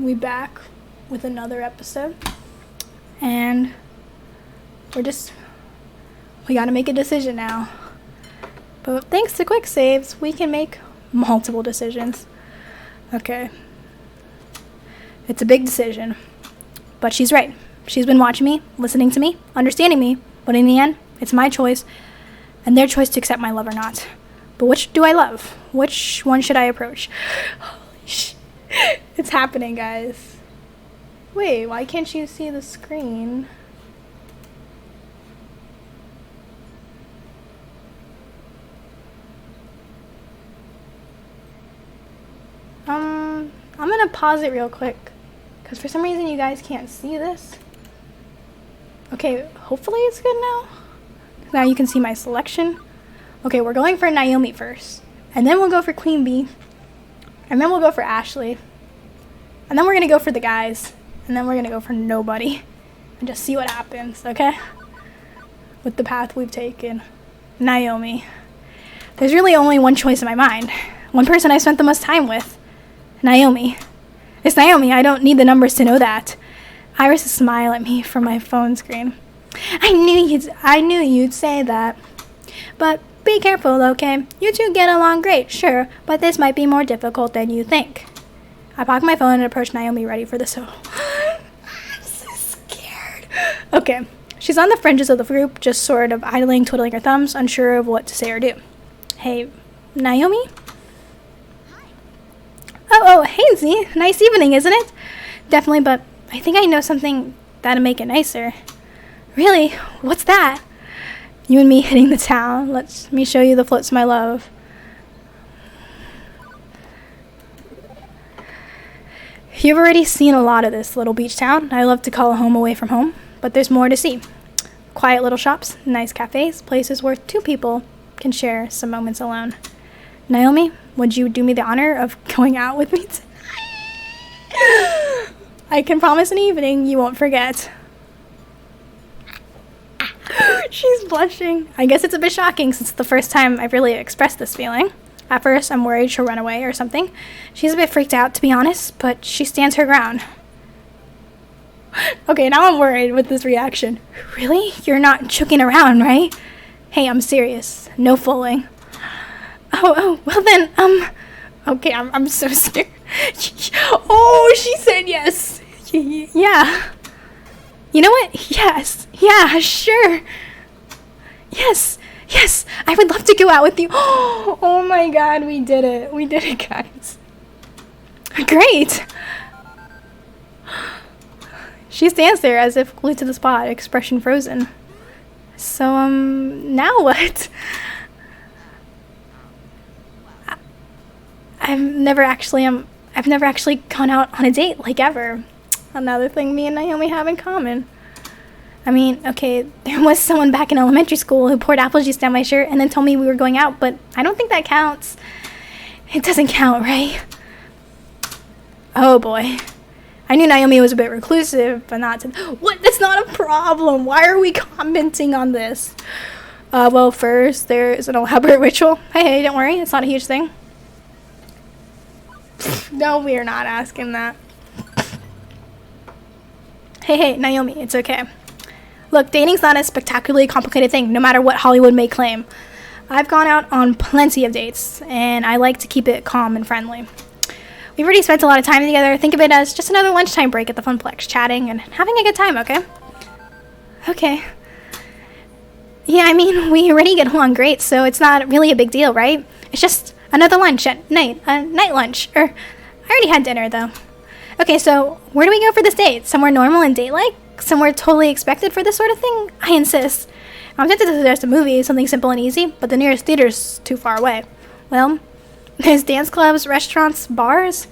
we back with another episode, and we gotta make a decision now. But thanks to quick saves, we can make multiple decisions. Okay. It's a big decision, but she's right. She's been watching me, listening to me, understanding me, but in the end, it's my choice and their choice to accept my love or not. But which do I love? Which one should I approach? Holy shit. It's happening, guys. Wait, why can't you see the screen? I'm gonna pause it real quick, because for some reason you guys can't see this. Okay, hopefully it's good now. Now you can see my selection. Okay, we're going for Naomi first, and then we'll go for Queen Bee, and then we'll go for Ashley, and then we're gonna go for the guys, and then we're gonna go for nobody, and just see what happens, okay? With the path we've taken. Naomi. There's really only one choice in my mind. One person I spent the most time with. Naomi. It's Naomi. I don't need the numbers to know that. Iris smile at me from my phone screen. I knew you'd say that. But be careful, okay? You two get along great, sure, but this might be more difficult than you think. I pocket my phone and approach Naomi, ready for the I'm so scared. Okay. She's on the fringes of the group, just sort of idling, twiddling her thumbs, unsure of what to say or do. Hey, Naomi? Oh, hey, Z. Nice evening, isn't it? Definitely, but I think I know something that'll make it nicer. Really? What's that? You and me hitting the town. Let me show you the floats of my love. You've already seen a lot of this little beach town. I love to call home away from home, but there's more to see. Quiet little shops, nice cafes, places where two people can share some moments alone. Naomi, would you do me the honor of going out with me tonight? I can promise an evening you won't forget. She's blushing. I guess it's a bit shocking since it's the first time I've really expressed this feeling. At first, I'm worried she'll run away or something. She's a bit freaked out, to be honest, but she stands her ground. Okay, now I'm worried with this reaction. Really? You're not joking around, right? Hey, I'm serious. No fooling. Oh, well then, okay, I'm so scared. Oh, she said yes. Yeah. You know what? Yes. Yeah, sure. Yes, I would love to go out with you. Oh my god, we did it. We did it, guys. Great. She stands there as if glued to the spot, expression frozen. So, now what? I've never actually gone out on a date, like, ever. Another thing me and Naomi have in common. I mean, okay, there was someone back in elementary school who poured apple juice down my shirt and then told me we were going out, but I don't think that counts. It doesn't count, right? Oh boy. I knew Naomi was a bit reclusive, but not to... What? That's not a problem. Why are we commenting on this? Well, first, there is an elaborate ritual. Hey, don't worry. It's not a huge thing. No, we are not asking that. Hey, Naomi, it's okay. Look, dating's not a spectacularly complicated thing, no matter what Hollywood may claim. I've gone out on plenty of dates, and I like to keep it calm and friendly. We've already spent a lot of time together. Think of it as just another lunchtime break at the Funplex, chatting and having a good time, okay? Okay. Yeah, I mean, we already get along great, so it's not really a big deal, right? It's just another lunch at night, a night lunch. I already had dinner, though. Okay, so where do we go for this date? Somewhere normal and date-like? Somewhere totally expected for this sort of thing? I insist. I'm tempted to suggest a movie, something simple and easy, but the nearest theater's too far away. Well, there's dance clubs, restaurants, bars.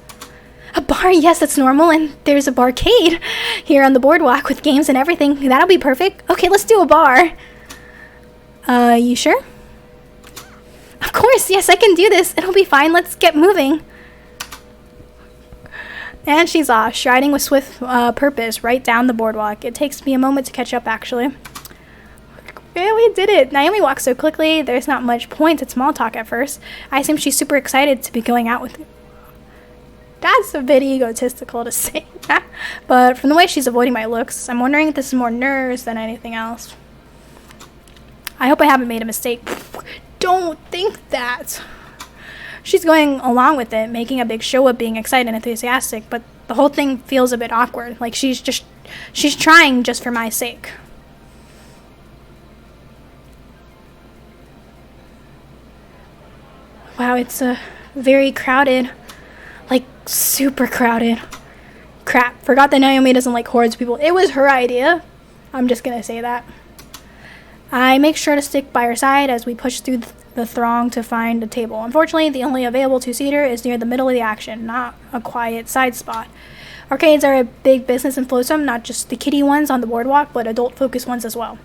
A bar, yes, that's normal, and there's a barcade here on the boardwalk with games and everything. That'll be perfect. Okay, let's do a bar. You sure? Of course, yes, I can do this. It'll be fine. Let's get moving. And she's off, striding with swift purpose right down the boardwalk. It takes me a moment to catch up, actually. Yeah, we did it. Naomi walks so quickly, there's not much point at small talk at first. I assume she's super excited to be going out with me. That's a bit egotistical to say that. But from the way she's avoiding my looks, I'm wondering if this is more nerves than anything else. I hope I haven't made a mistake. Don't think that. She's going along with it, making a big show of being excited and enthusiastic, but the whole thing feels a bit awkward. Like she's trying just for my sake. Wow, it's very crowded. Like, super crowded. Crap, forgot that Naomi doesn't like hordes of people. It was her idea. I'm just gonna say that. I make sure to stick by her side as we push through the throng to find a table. Unfortunately, the only available two-seater is near the middle of the action, not a quiet side spot. Arcades are a big business in Flosum, not just the kiddie ones on the boardwalk, but adult-focused ones as well.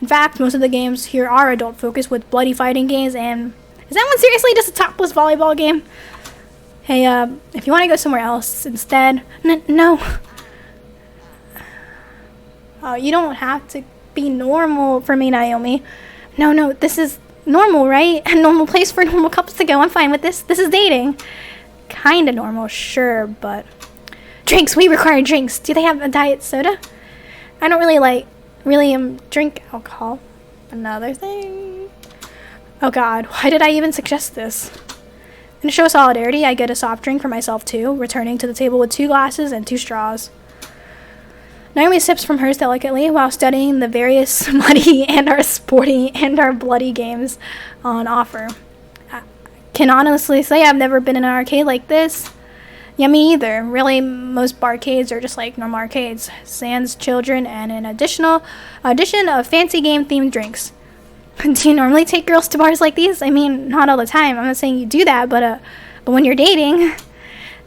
In fact, most of the games here are adult-focused with bloody fighting games and... Is that one seriously just a topless volleyball game? Hey, if you want to go somewhere else instead... No. Oh, you don't have to be normal for me, Naomi. No, this is normal, right? A normal place for normal couples to go. I'm fine with this. This is dating. Kinda normal, sure, but... Drinks! We require drinks! Do they have a diet soda? I don't really drink alcohol. Another thing... Oh god, why did I even suggest this? In a show of solidarity, I get a soft drink for myself too, returning to the table with 2 glasses and 2 straws. Naomi sips from hers delicately while studying the various muddy and our sporty and our bloody games on offer. I can honestly say I've never been in an arcade like this. Yeah, me either. Really, most barcades are just like normal arcades. Sans children and an addition of fancy game themed drinks. Do you normally take girls to bars like these? I mean, not all the time. I'm not saying you do that, but when you're dating,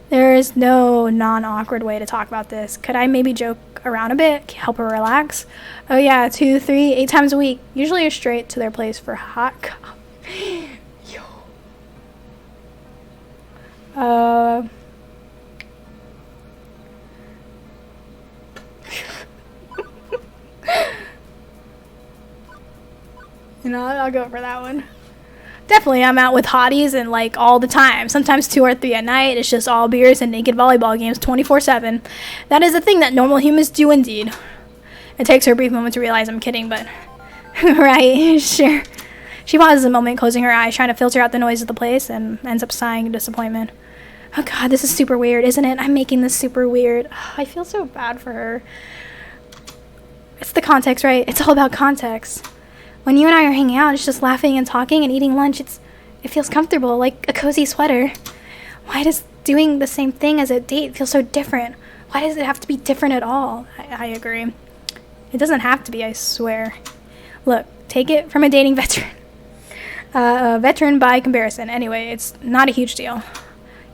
there's no non-awkward way to talk about this. Could I maybe joke around a bit, help her relax? Oh yeah, 2, 3, 8 times a week. Usually you're straight to their place for hot coffee. Yo. You know, I'll go for that one. Definitely, I'm out with hotties and like all the time. Sometimes 2 or 3 at night. It's just all beers and naked volleyball games 24/7. That is a thing that normal humans do indeed. It takes her a brief moment to realize I'm kidding, but... right, sure. She pauses a moment, closing her eyes, trying to filter out the noise of the place, and ends up sighing in disappointment. Oh god, this is super weird, isn't it? I'm making this super weird. I feel so bad for her. It's the context, right? It's all about context. When you and I are hanging out, it's just laughing and talking and eating lunch. It feels comfortable, like a cozy sweater. Why does doing the same thing as a date feel so different? Why does it have to be different at all? I agree. It doesn't have to be, I swear. Look, take it from a dating veteran. A veteran by comparison. Anyway, it's not a huge deal.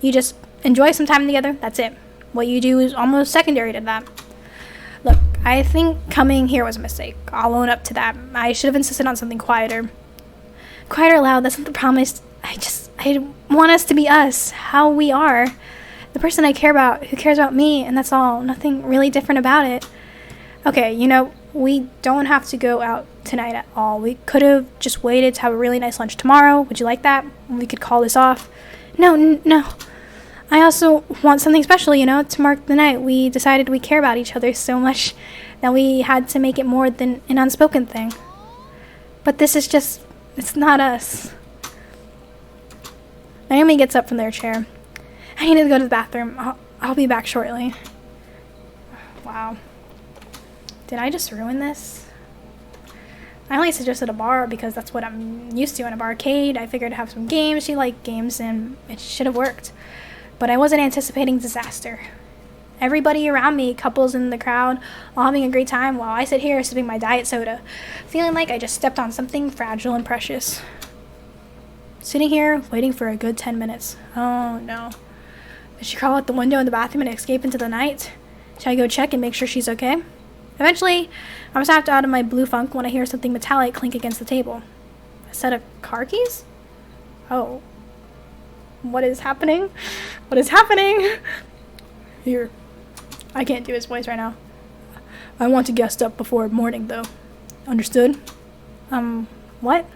You just enjoy some time together, that's it. What you do is almost secondary to that. Look, I think coming here was a mistake. I'll own up to that. I should have insisted on something quieter. Quiet or loud, that's not the problem. I want us to be us, how we are. The person I care about, who cares about me, and that's all. Nothing really different about it. Okay, you know, we don't have to go out tonight at all. We could have just waited to have a really nice lunch tomorrow. Would you like that? We could call this off. No. I also want something special, you know, to mark the night. We decided we care about each other so much that we had to make it more than an unspoken thing. But this is just, it's not us. Naomi gets up from their chair. I need to go to the bathroom. I'll be back shortly. Wow. Did I just ruin this? I only suggested a bar because that's what I'm used to in a barcade. I figured to have some games. She liked games and it should have worked. But I wasn't anticipating disaster. Everybody around me, couples in the crowd, all having a great time while I sit here sipping my diet soda, feeling like I just stepped on something fragile and precious. Sitting here, waiting for a good 10 minutes. Oh no. Did she crawl out the window in the bathroom and escape into the night? Should I go check and make sure she's okay? Eventually, I'm snapped out of my blue funk when I hear something metallic clink against the table. A set of car keys? Oh. What is happening? What is happening? Here. I can't do his voice right now. I want to guest up before morning, though. Understood? What?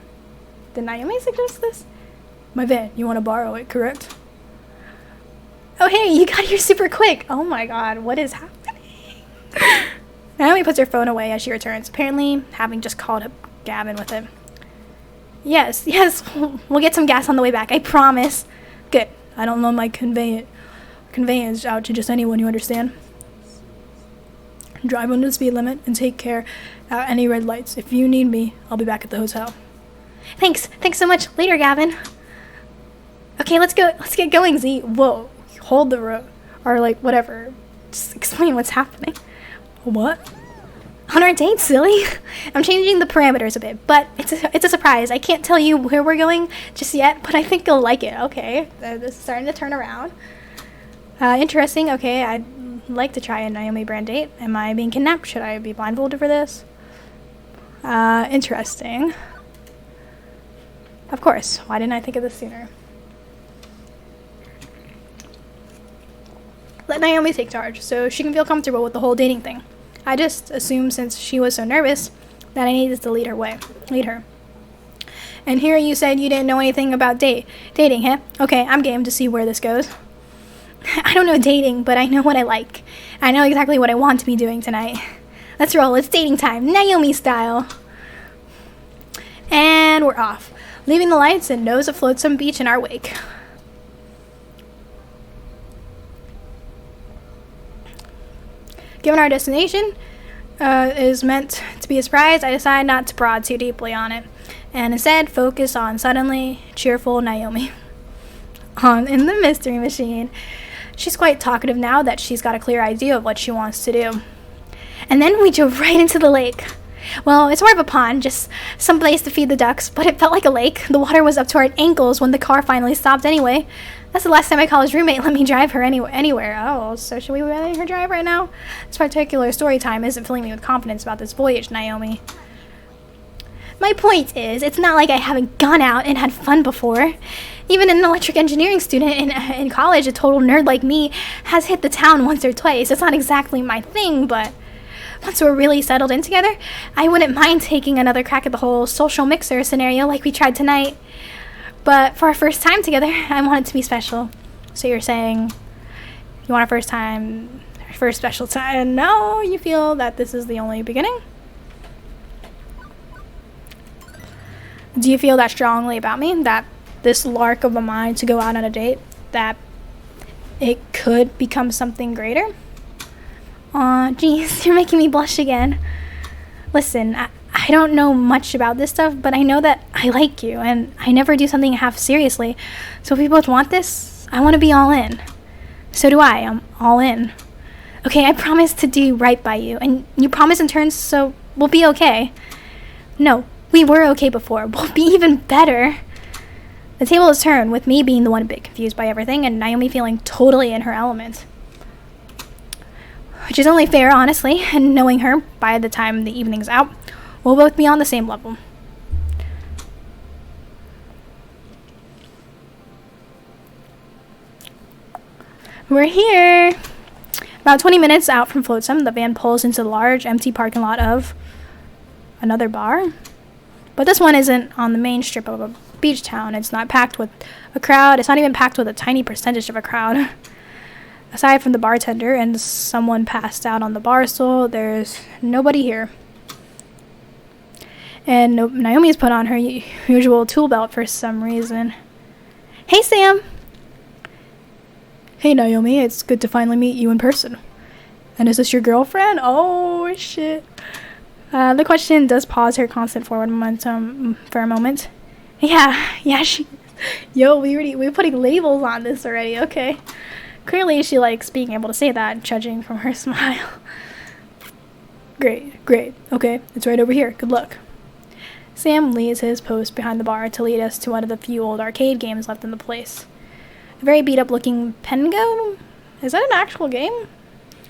Did Naomi suggest this? My van. You want to borrow it, correct? Oh, hey, you got here super quick. Oh my god, what is happening? Naomi puts her phone away as she returns, apparently having just called up Gavin with it. Yes, we'll get some gas on the way back, I promise. Good. I don't loan my conveyance out to just anyone, you understand? Drive under the speed limit and take care at any red lights. If you need me, I'll be back at the hotel. Thanks so much. Later, Gavin. Okay, let's get going, Z. Whoa, hold the road. Or like, whatever. Just explain what's happening. What? On our date, silly. I'm changing the parameters a bit, but it's a surprise. I can't tell you where we're going just yet, but I think you'll like it. Okay, this is starting to turn around. Interesting. Okay, I'd like to try a Naomi brand date. Am I being kidnapped? Should I be blindfolded for this? Interesting. Of course. Why didn't I think of this sooner? Let Naomi take charge so she can feel comfortable with the whole dating thing. I just assumed since she was so nervous that I needed to lead her. And here you said you didn't know anything about dating, huh? Okay, I'm game to see where this goes. I don't know dating, but I know what I like. I know exactly what I want to be doing tonight. Let's roll. It's dating time, Naomi style. And we're off, leaving the lights and nose of Flotsam Beach in our wake. Given our destination is meant to be a surprise, I decided not to prod too deeply on it, and instead focus on suddenly cheerful Naomi. In the mystery machine. She's quite talkative now that she's got a clear idea of what she wants to do. And then we drove right into the lake. Well, it's more of a pond, just some place to feed the ducks, but it felt like a lake. The water was up to our ankles when the car finally stopped anyway. That's the last time my college roommate let me drive her anywhere. Oh, so should we let her drive right now? This particular story time isn't filling me with confidence about this voyage, Naomi. My point is, it's not like I haven't gone out and had fun before. Even an electric engineering student in college, a total nerd like me, has hit the town once or twice. It's not exactly my thing, but once we're really settled in together, I wouldn't mind taking another crack at the whole social mixer scenario like we tried tonight. But for our first time together, I want it to be special. So you're saying you want our first special time? No, you feel that this is the only beginning? Do you feel that strongly about me? That this lark of a mind to go out on a date, that it could become something greater? Aw, geez, you're making me blush again. Listen, I don't know much about this stuff, but I know that I like you, and I never do something half seriously. So if we both want this, I want to be all in. So do I. I'm all in. Okay, I promise to do right by you, and you promise in turn, so we'll be okay. No, we were okay before. We'll be even better. The table is turned, with me being the one a bit confused by everything, and Naomi feeling totally in her element. Which is only fair, honestly, and knowing her, by the time the evening's out, we'll both be on the same level. We're here! About 20 minutes out from Flotsam, the van pulls into the large, empty parking lot of another bar. But this one isn't on the main strip of a beach town. It's not packed with a crowd. It's not even packed with a tiny percentage of a crowd. Aside from the bartender and someone passed out on the bar stool, there's nobody here. And Naomi's put on her usual tool belt for some reason. Hey, Sam! Hey, Naomi, it's good to finally meet you in person. And is this your girlfriend? Oh, shit. The question does pause her constant forward momentum for a moment. Yeah, she... Yo, we're putting labels on this already, okay. Clearly, she likes being able to say that, judging from her smile. Great. Okay, it's right over here. Good luck. Sam leaves his post behind the bar to lead us to one of the few old arcade games left in the place. A very beat-up-looking Pengo? Is that an actual game?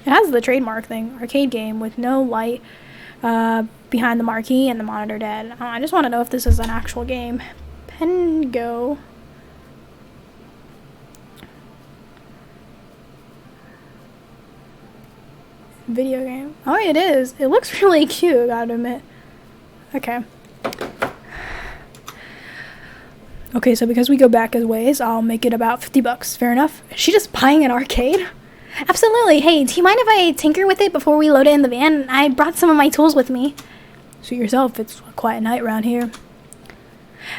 It has the trademark thing. Arcade game with no light behind the marquee and the monitor dead. I just want to know if this is an actual game. Pengo. Video game. Oh, it is. It looks really cute, gotta admit. Okay. Okay, so because we go back as ways, I'll make it about $50. Fair enough. Is she just buying an arcade? Absolutely. Hey, do you mind if I tinker with it before we load it in the van? I brought some of my tools with me. Suit yourself. It's a quiet night around here.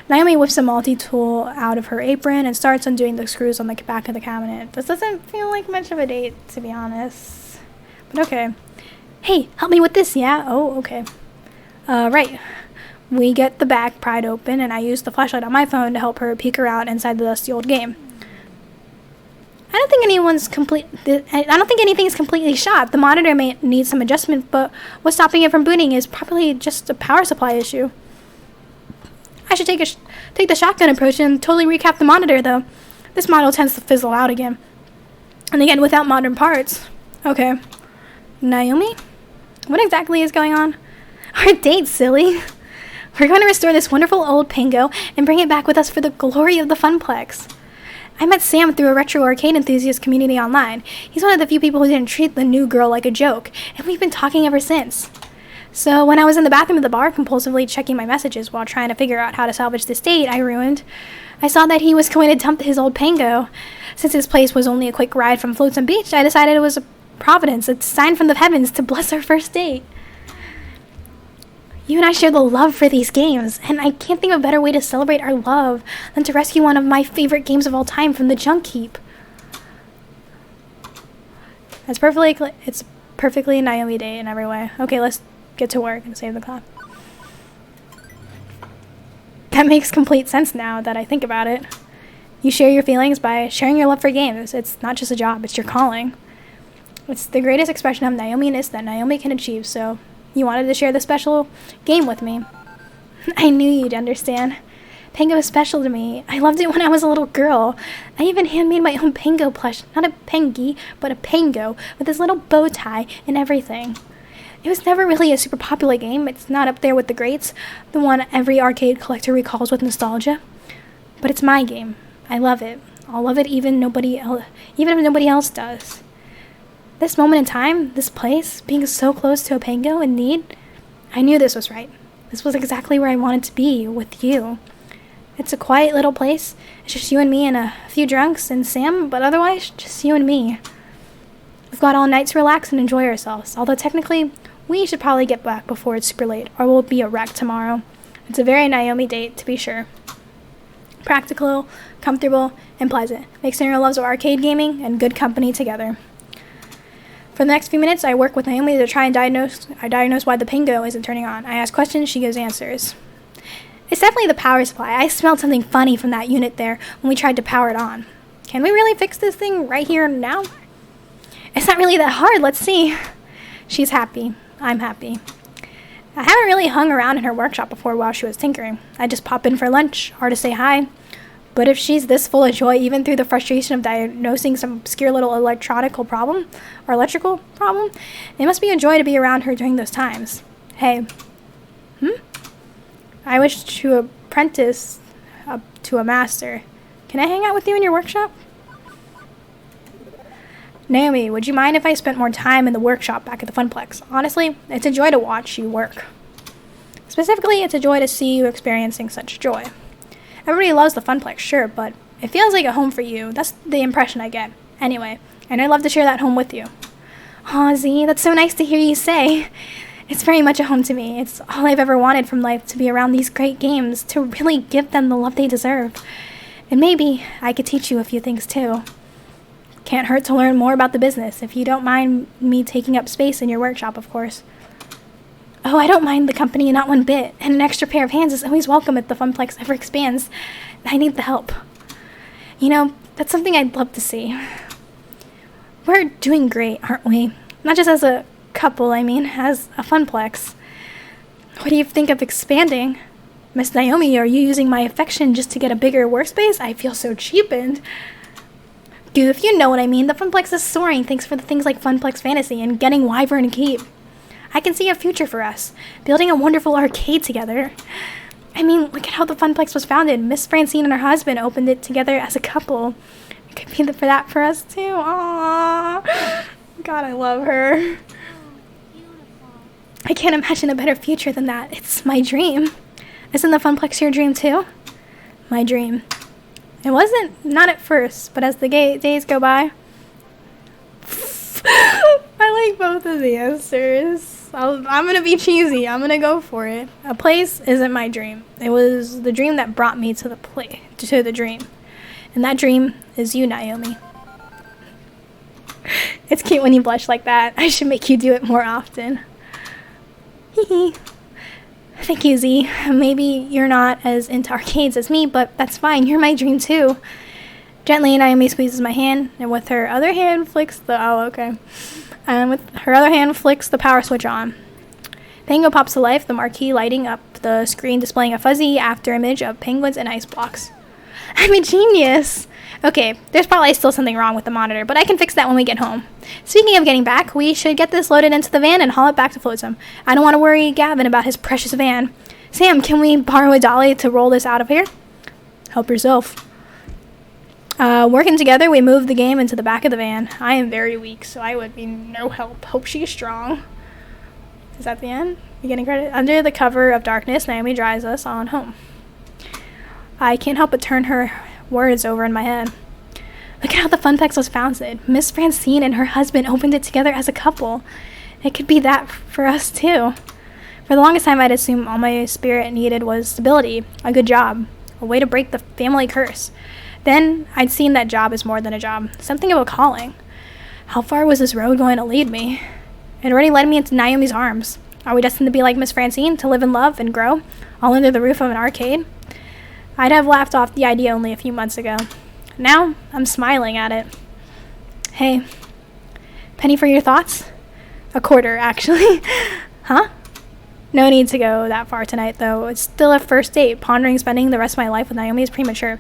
Naomi whips a multi-tool out of her apron and starts undoing the screws on the back of the cabinet. This doesn't feel like much of a date, to be honest. But okay. Hey, help me with this, yeah? Oh, okay. Right. We get the bag pried open, and I use the flashlight on my phone to help her peek around inside the dusty old game. I don't think anything is completely shot. The monitor may need some adjustment, but what's stopping it from booting is probably just a power supply issue. I should take the shotgun approach and totally recap the monitor, though. This model tends to fizzle out again. And again, without modern parts. Okay. Naomi? What exactly is going on? Our date, silly. We're going to restore this wonderful old Pingo and bring it back with us for the glory of the Funplex. I met Sam through a retro arcade enthusiast community online. He's one of the few people who didn't treat the new girl like a joke, and we've been talking ever since. So when I was in the bathroom of the bar compulsively checking my messages while trying to figure out how to salvage this date I ruined, I saw that he was going to dump his old Pango. Since his place was only a quick ride from Flotsam Beach, I decided it was a providence, a sign from the heavens to bless our first date. You and I share the love for these games, and I can't think of a better way to celebrate our love than to rescue one of my favorite games of all time from the junk heap. It's perfectly a Naomi date in every way. Okay, let's get to work and save the clock. That makes complete sense now that I think about it. You share your feelings by sharing your love for games. It's not just a job, it's your calling. It's the greatest expression of Naomi-ness that Naomi can achieve, so you wanted to share this special game with me. I knew you'd understand. Pango is special to me. I loved it when I was a little girl. I even handmade my own Pango plush. Not a Pengy, but a Pango, with his little bow tie and everything. It was never really a super popular game. It's not up there with the greats, the one every arcade collector recalls with nostalgia. But it's my game. I love it. I'll love it even if nobody else does. This moment in time, this place, being so close to a Pango in need, I knew this was right. This was exactly where I wanted to be, with you. It's a quiet little place. It's just you and me and a few drunks and Sam, but otherwise, just you and me. We've got all night to relax and enjoy ourselves, although technically, we should probably get back before it's super late, or we'll be a wreck tomorrow. It's a very Naomi date, to be sure. Practical, comfortable, and pleasant. Mixing our loves of arcade gaming and good company together. For the next few minutes, I work with Naomi to try and diagnose why the Pingo isn't turning on. I ask questions, she gives answers. It's definitely the power supply. I smelled something funny from that unit there when we tried to power it on. Can we really fix this thing right here and now? It's not really that hard, let's see. She's happy. I'm happy. I haven't really hung around in her workshop before while she was tinkering. I just pop in for lunch or to say hi. But if she's this full of joy, even through the frustration of diagnosing some obscure little electrical problem, it must be a joy to be around her during those times. Hey. I wish to apprentice to a master. Can I hang out with you in your workshop? Naomi, would you mind if I spent more time in the workshop back at the Funplex? Honestly, it's a joy to watch you work. Specifically, it's a joy to see you experiencing such joy. Everybody loves the Funplex, sure, but it feels like a home for you. That's the impression I get. Anyway, and I'd love to share that home with you. Aw, Z, that's so nice to hear you say. It's very much a home to me. It's all I've ever wanted from life, to be around these great games, to really give them the love they deserve. And maybe I could teach you a few things too. Can't hurt to learn more about the business, if you don't mind me taking up space in your workshop, of course. Oh, I don't mind the company, not one bit, and an extra pair of hands is always welcome if the Funplex ever expands. I need the help. You know, that's something I'd love to see. We're doing great, aren't we? Not just as a couple, as a Funplex. What do you think of expanding? Miss Naomi, are you using my affection just to get a bigger workspace? I feel so cheapened. Goof, you know what I mean. The Funplex is soaring thanks for the things like Funplex Fantasy and getting Wyvern Keep. I can see a future for us, building a wonderful arcade together. Look at how the Funplex was founded. Miss Francine and her husband opened it together as a couple. It could be for that for us too. Aww. God, I love her. I can't imagine a better future than that. It's my dream. Isn't the Funplex your dream too? my dream. It wasn't, not at first, but as the days go by. I like both of the answers. I'm gonna be cheesy. I'm gonna go for it. A place isn't my dream. It was the dream that brought me to the dream. And that dream is you, Naomi. It's cute when you blush like that. I should make you do it more often. Hee hee. Thank you, Z. Maybe you're not as into arcades as me, but that's fine. You're my dream too. Gently, Naomi squeezes my hand, and with her other hand flicks the power switch on. Tango pops to life, the marquee lighting up the screen displaying a fuzzy after image of penguins and ice blocks. I'm a genius! Okay, there's probably still something wrong with the monitor, but I can fix that when we get home. Speaking of getting back, we should get this loaded into the van and haul it back to Flotsam. I don't want to worry Gavin about his precious van. Sam, can we borrow a dolly to roll this out of here? Help yourself. Working together, we move the game into the back of the van. I am very weak, so I would be no help. Hope she's strong. Is that the end? You getting credit? Under the cover of darkness, Naomi drives us on home. I can't help but turn her words over in my head. Look at how the Funplex was founded. Miss Francine and her husband opened it together as a couple. It could be that for us too. For the longest time, I'd assumed all my spirit needed was stability, a good job, a way to break the family curse. Then I'd seen that job as more than a job, something of a calling. How far was this road going to lead me? It already led me into Naomi's arms. Are we destined to be like Miss Francine, to live and love and grow, all under the roof of an arcade? I'd have laughed off the idea only a few months ago. Now, I'm smiling at it. Hey, penny for your thoughts? A quarter, actually. Huh? No need to go that far tonight, though. It's still a first date. Pondering spending the rest of my life with Naomi is premature.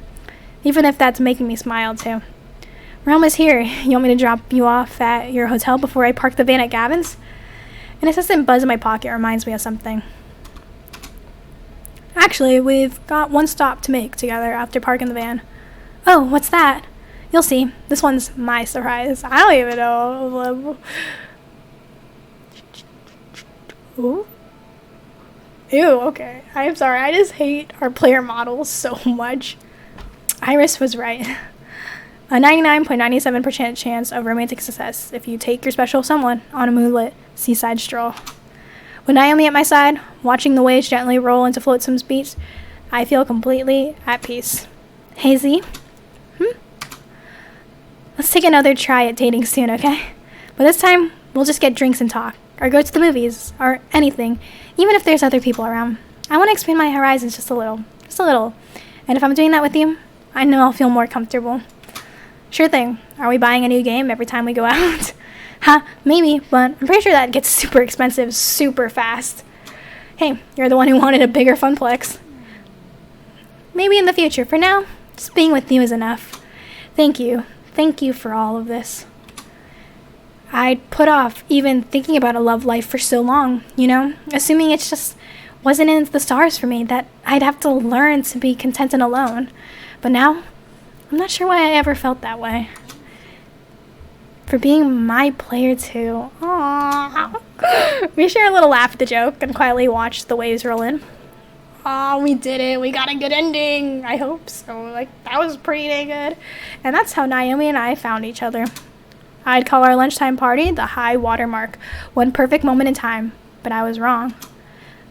Even if that's making me smile, too. We're almost here. You want me to drop you off at your hotel before I park the van at Gavin's? An insistent buzz in my pocket reminds me of something. Actually, we've got one stop to make together after parking the van. Oh, what's that? You'll see. This one's my surprise. I don't even know. Ooh. Ew, okay. I'm sorry. I just hate our player models so much. Iris was right. A 99.97% chance of romantic success if you take your special someone on a moonlit seaside stroll. With Naomi at my side, watching the waves gently roll into Flotsam's beach, I feel completely at peace. Hey, Z? Let's take another try at dating soon, okay? But this time, we'll just get drinks and talk, or go to the movies, or anything, even if there's other people around. I want to expand my horizons just a little. And if I'm doing that with you, I know I'll feel more comfortable. Sure thing. Are we buying a new game every time we go out? Maybe, but I'm pretty sure that gets super expensive super fast. Hey, you're the one who wanted a bigger Funplex. Maybe in the future. For now, just being with you is enough. Thank you. Thank you for all of this. I'd put off even thinking about a love life for so long, assuming it just wasn't in the stars for me, that I'd have to learn to be content and alone. But now, I'm not sure why I ever felt that way. For being my player too. Aww. We share a little laugh at the joke and quietly watch the waves roll in. Oh, we did it. We got a good ending. I hope so. That was pretty dang good. And that's how Naomi and I found each other. I'd call our lunchtime party the high water mark, one perfect moment in time, but I was wrong.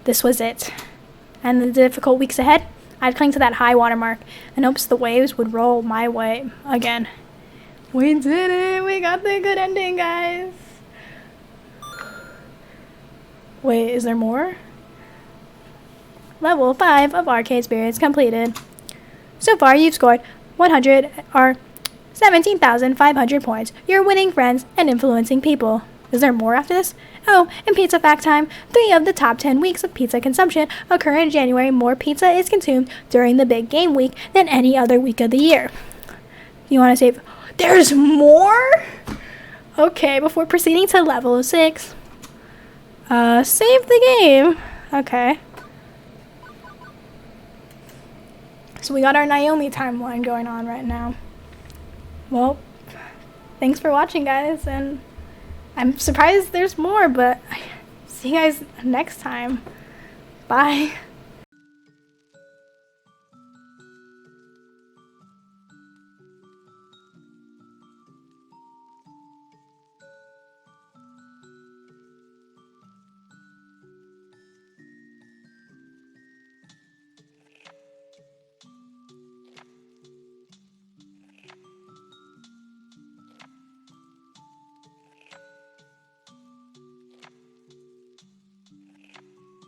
This was it. And the difficult weeks ahead, I'd cling to that high water mark and hopes the waves would roll my way again. We did it. We got the good ending, guys. Wait, is there more? Level 5 of Arcade Spirits completed. So far, you've scored 100 or 17,500 points. You're winning friends and influencing people. Is there more after this? Oh, and pizza fact time. 3 of the top 10 weeks of pizza consumption occur in January. More pizza is consumed during the big game week than any other week of the year. You want to save? There's more? Okay, before proceeding to level 6. Save the game. Okay. So we got our Naomi timeline going on right now. Well, thanks for watching, guys, and I'm surprised there's more, but see you guys next time. Bye.